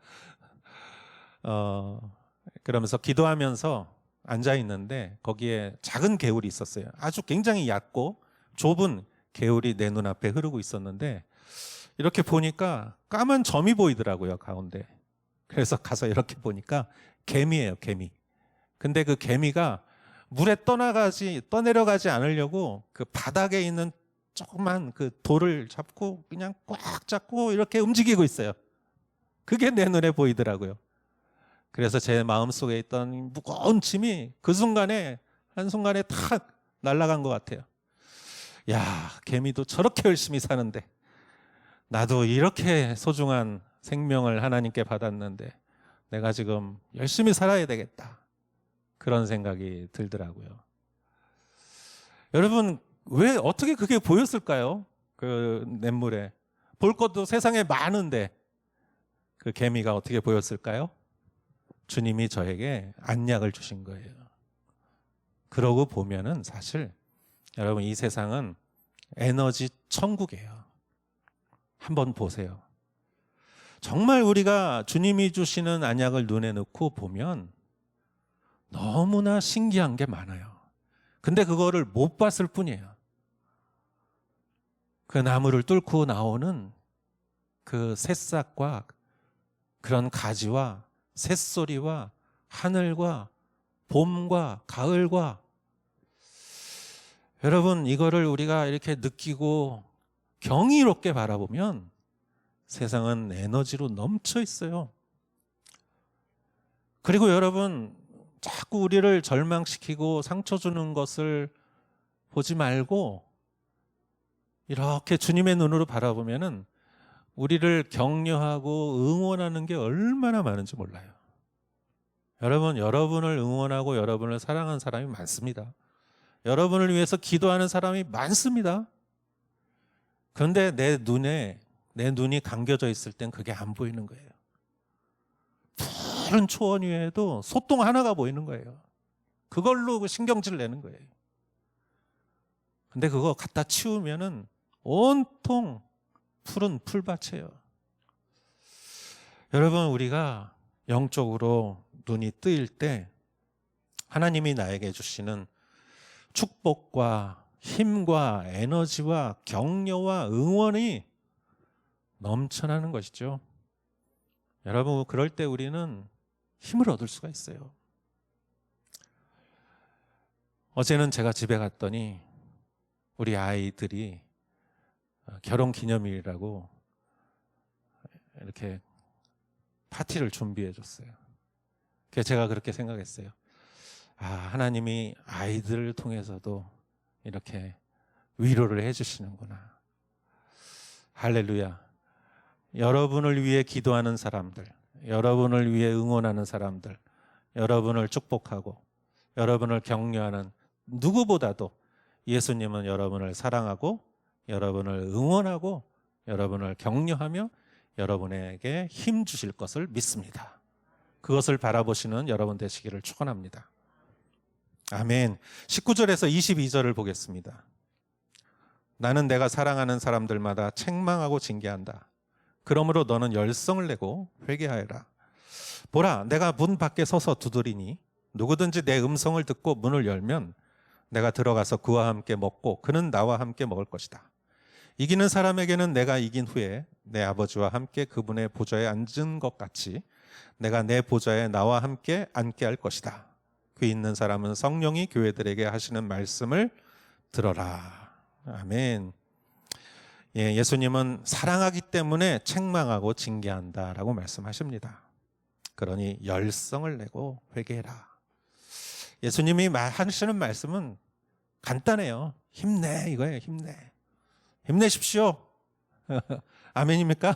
그러면서 기도하면서 앉아 있는데 거기에 작은 개울이 있었어요. 아주 굉장히 얕고 좁은 개울이 내 눈앞에 흐르고 있었는데 이렇게 보니까 까만 점이 보이더라고요, 가운데. 그래서 가서 이렇게 보니까 개미예요, 개미. 근데 그 개미가 물에 떠내려가지 않으려고 그 바닥에 있는 조그만 그 돌을 잡고 그냥 꽉 잡고 이렇게 움직이고 있어요. 그게 내 눈에 보이더라고요. 그래서 제 마음속에 있던 무거운 짐이 그 순간에 한순간에 탁 날아간 것 같아요. 야, 개미도 저렇게 열심히 사는데 나도 이렇게 소중한 생명을 하나님께 받았는데 내가 지금 열심히 살아야 되겠다. 그런 생각이 들더라고요. 여러분, 왜 어떻게 그게 보였을까요? 그 냇물에 볼 것도 세상에 많은데 그 개미가 어떻게 보였을까요? 주님이 저에게 안약을 주신 거예요. 그러고 보면은 사실 여러분, 이 세상은 에너지 천국이에요. 한번 보세요. 정말 우리가 주님이 주시는 안약을 눈에 넣고 보면 너무나 신기한 게 많아요. 근데 그거를 못 봤을 뿐이에요. 그 나무를 뚫고 나오는 그 새싹과 그런 가지와 새소리와 하늘과 봄과 가을과, 여러분 이거를 우리가 이렇게 느끼고 경이롭게 바라보면 세상은 에너지로 넘쳐 있어요. 그리고 여러분 자꾸 우리를 절망시키고 상처 주는 것을 보지 말고 이렇게 주님의 눈으로 바라보면은 우리를 격려하고 응원하는 게 얼마나 많은지 몰라요. 여러분, 여러분을 응원하고 여러분을 사랑하는 사람이 많습니다. 여러분을 위해서 기도하는 사람이 많습니다. 그런데 내 눈이 감겨져 있을 땐 그게 안 보이는 거예요. 푸른 초원 위에도 소똥 하나가 보이는 거예요. 그걸로 신경질 내는 거예요. 근데 그거 갖다 치우면은 온통 푸른 풀밭이에요. 여러분, 우리가 영적으로 눈이 뜨일 때 하나님이 나에게 주시는 축복과 힘과 에너지와 격려와 응원이 넘쳐나는 것이죠. 여러분, 그럴 때 우리는 힘을 얻을 수가 있어요. 어제는 제가 집에 갔더니 우리 아이들이 결혼 기념일이라고 이렇게 파티를 준비해 줬어요. 그래서 제가 그렇게 생각했어요. 아, 하나님이 아이들을 통해서도 이렇게 위로를 해주시는구나. 할렐루야. 여러분을 위해 기도하는 사람들, 여러분을 위해 응원하는 사람들, 여러분을 축복하고 여러분을 격려하는 누구보다도 예수님은 여러분을 사랑하고 여러분을 응원하고 여러분을 격려하며 여러분에게 힘 주실 것을 믿습니다. 그것을 바라보시는 여러분 되시기를 축원합니다. 아멘. 19절에서 22절을 보겠습니다. 나는 내가 사랑하는 사람들마다 책망하고 징계한다. 그러므로 너는 열성을 내고 회개하여라. 보라, 내가 문 밖에 서서 두드리니 누구든지 내 음성을 듣고 문을 열면 내가 들어가서 그와 함께 먹고 그는 나와 함께 먹을 것이다. 이기는 사람에게는 내가 이긴 후에 내 아버지와 함께 그분의 보좌에 앉은 것 같이 내가 내 보좌에 나와 함께 앉게 할 것이다. 귀 있는 사람은 성령이 교회들에게 하시는 말씀을 들어라. 아멘. 예, 예수님은 사랑하기 때문에 책망하고 징계한다라고 말씀하십니다. 그러니 열성을 내고 회개해라. 예수님이 하시는 말씀은 간단해요. 힘내, 이거예요. 힘내십시오. 아멘입니까?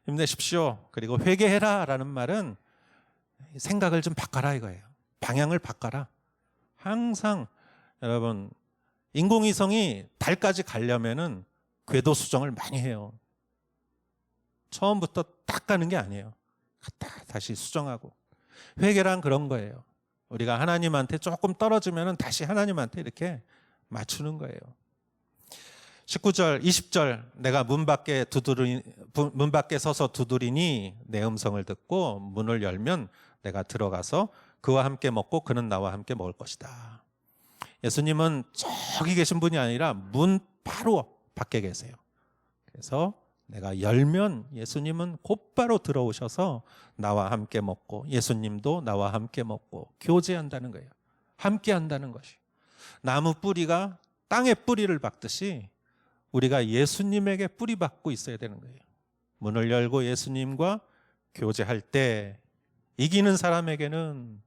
힘내십시오. 그리고 회개해라 라는 말은 생각을 좀 바꿔라 이거예요. 방향을 바꿔라. 항상 여러분, 인공위성이 달까지 가려면은 궤도 수정을 많이 해요. 처음부터 딱 가는 게 아니에요. 갔다 다시 수정하고. 회개란 그런 거예요. 우리가 하나님한테 조금 떨어지면은 다시 하나님한테 이렇게 맞추는 거예요. 19절, 20절, 내가 문 밖에 서서 두드리니 내 음성을 듣고 문을 열면 내가 들어가서 그와 함께 먹고 그는 나와 함께 먹을 것이다. 예수님은 저기 계신 분이 아니라 문 바로 밖에 계세요. 그래서 내가 열면 예수님은 곧바로 들어오셔서 나와 함께 먹고 예수님도 나와 함께 먹고 교제한다는 거예요. 함께 한다는 것이. 나무 뿌리가 땅에 뿌리를 박듯이 우리가 예수님에게 뿌리 박고 있어야 되는 거예요. 문을 열고 예수님과 교제할 때 이기는 사람에게는,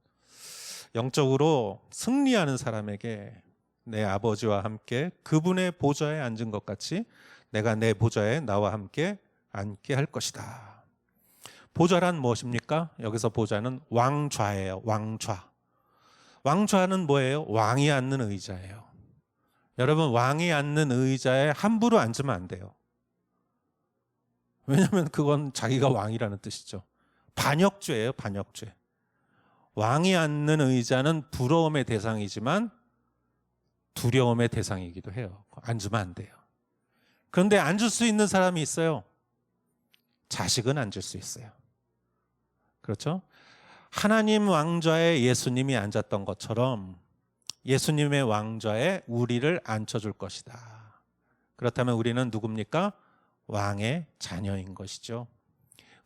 영적으로 승리하는 사람에게 내 아버지와 함께 그분의 보좌에 앉은 것 같이 내가 내 보좌에 나와 함께 앉게 할 것이다. 보좌란 무엇입니까? 여기서 보좌는 왕좌예요. 왕좌. 왕좌는 뭐예요? 왕이 앉는 의자예요. 여러분, 왕이 앉는 의자에 함부로 앉으면 안 돼요. 왜냐하면 그건 자기가 왕이라는 뜻이죠. 반역죄예요. 반역죄. 왕이 앉는 의자는 부러움의 대상이지만 두려움의 대상이기도 해요. 앉으면 안 돼요. 그런데 앉을 수 있는 사람이 있어요. 자식은 앉을 수 있어요. 그렇죠? 하나님 왕좌에 예수님이 앉았던 것처럼 예수님의 왕좌에 우리를 앉혀줄 것이다. 그렇다면 우리는 누굽니까? 왕의 자녀인 것이죠.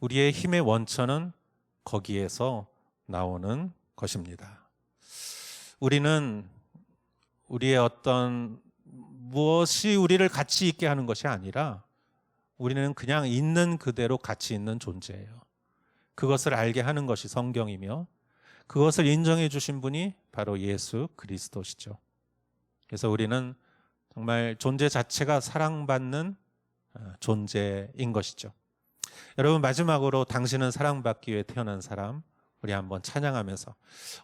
우리의 힘의 원천은 거기에서 나오는 것입니다. 우리는 우리의 어떤 무엇이 우리를 가치 있게 하는 것이 아니라 우리는 그냥 있는 그대로 가치 있는 존재예요. 그것을 알게 하는 것이 성경이며 그것을 인정해 주신 분이 바로 예수 그리스도시죠. 그래서 우리는 정말 존재 자체가 사랑받는 존재인 것이죠. 여러분, 마지막으로 당신은 사랑받기 위해 태어난 사람, 우리 한번 찬양하면서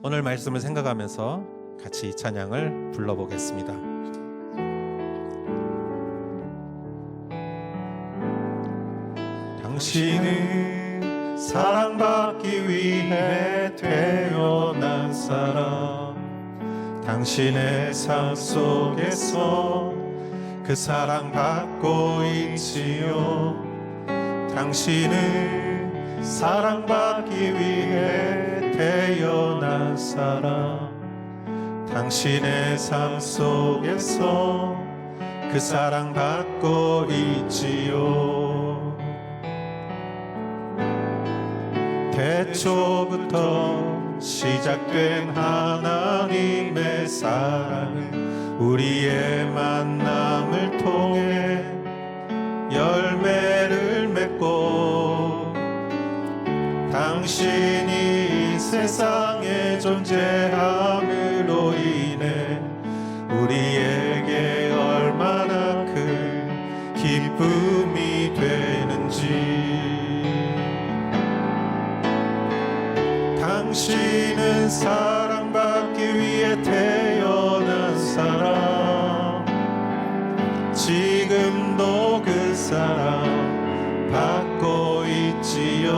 오늘 말씀을 생각하면서 같이 이 찬양을 불러보겠습니다. 당신은 사랑받기 위해 태어난 사람, 당신의 삶 속에서 그 사랑받고 있지요. 당신은 사랑받기 위해 태어난 사람, 당신의 삶 속에서 그 사랑받고 있지요. 태초부터 시작된 하나님의 사랑은 우리의 만남을 통해 열매를 맺고, 당신이 이 세상에 존재함으로 인해 우리에게 얼마나 큰 기쁨이 되는지. 당신은 사랑받기 위해 태어난 사람, 지금도 그 사랑 받고 있지요.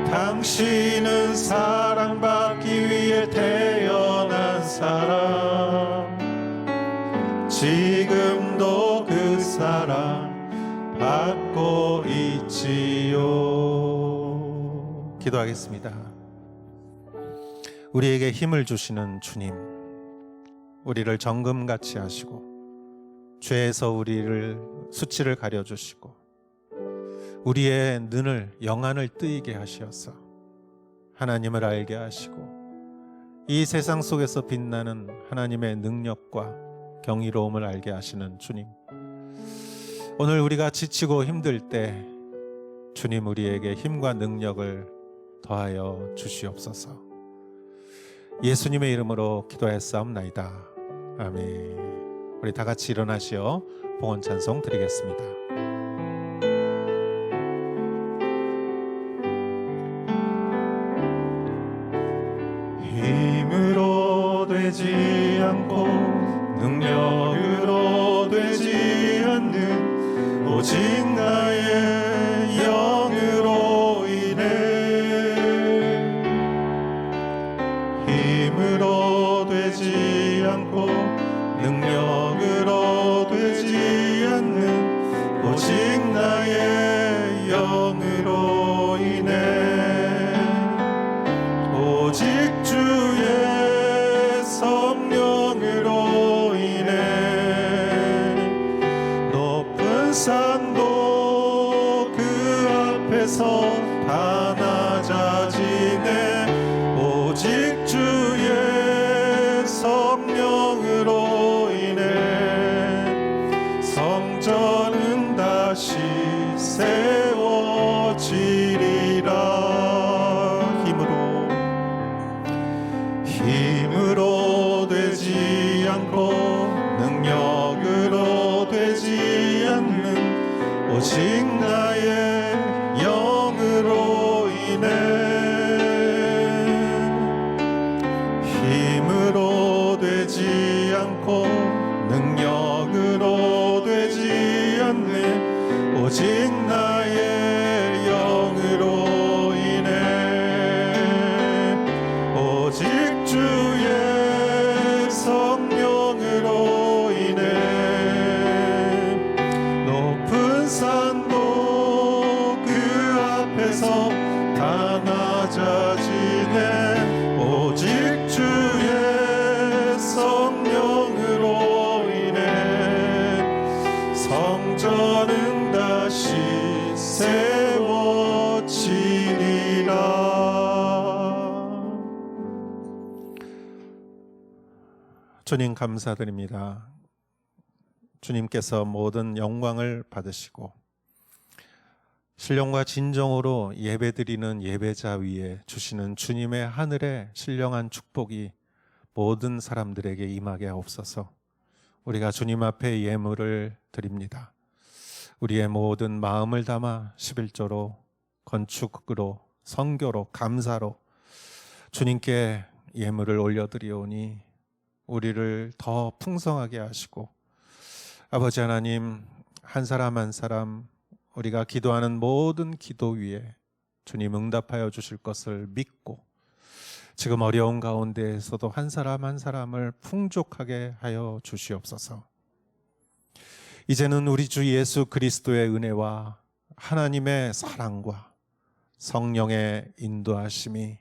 당신은 사랑받기 위해 태어난 사람, 지금도 그 사랑 받고 있지요. 기도하겠습니다. 우리에게 힘을 주시는 주님, 우리를 정금같이 하시고 죄에서 우리를 수치를 가려주시고 우리의 눈을 영안을 뜨이게 하시어서 하나님을 알게 하시고 이 세상 속에서 빛나는 하나님의 능력과 경이로움을 알게 하시는 주님, 오늘 우리가 지치고 힘들 때 주님 우리에게 힘과 능력을 더하여 주시옵소서. 예수님의 이름으로 기도했사옵나이다. 아멘. 우리 다 같이 일어나시어 봉헌 찬송 드리겠습니다. 힘으로 되지 않고 능력으로 되지 않는 오직 나의 영으로 인해, 힘으로 되지 않고 능력으로 되지 않는 오직 나의 영으로 인해, 오직 주의 성령으로 인해 높은 산도 그 앞에서 다 낮아지네. 오직 주의 성령으로 인해 성전은 다시 세워지리라. 힘으로 되지 않고 능력으로 되지 않는 오직 나의 영으로 인해, 힘으로 되지 않고 능력으로 되지 않는 오직 나의 영으로 인해, 오직 주의 성령으로 인해 높은 산도 그 앞에서 다 낮아지네. 오직 주의 성령으로 인해 성전은 다시 주님 감사드립니다. 주님께서 모든 영광을 받으시고 신령과 진정으로 예배드리는 예배자 위에 주시는 주님의 하늘의 신령한 축복이 모든 사람들에게 임하게 하옵소서. 우리가 주님 앞에 예물을 드립니다. 우리의 모든 마음을 담아 11조로 건축으로 선교로 감사로 주님께 예물을 올려드리오니 우리를 더 풍성하게 하시고 아버지 하나님 한 사람 한 사람 우리가 기도하는 모든 기도 위에 주님 응답하여 주실 것을 믿고 지금 어려운 가운데에서도 한 사람 한 사람을 풍족하게 하여 주시옵소서. 이제는 우리 주 예수 그리스도의 은혜와 하나님의 사랑과 성령의 인도하심이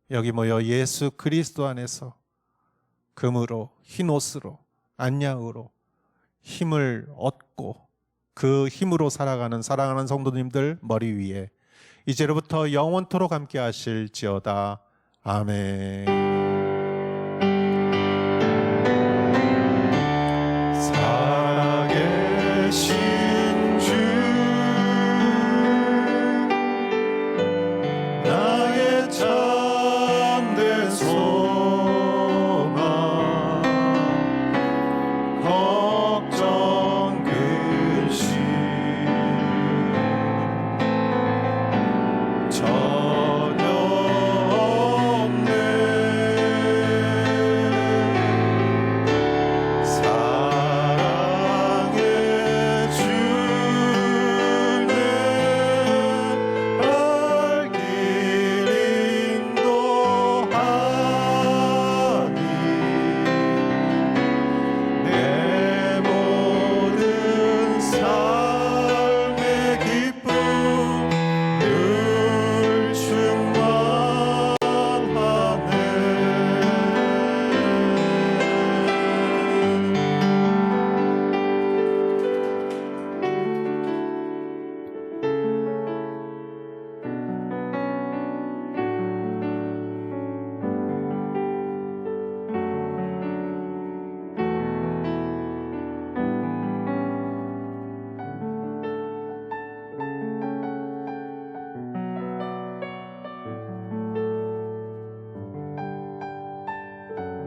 여기 모여 예수 그리스도 안에서 금으로 흰옷으로 안양으로 힘을 얻고 그 힘으로 살아가는 사랑하는 성도님들 머리 위에 이제로부터 영원토록 함께 하실지어다. 아멘.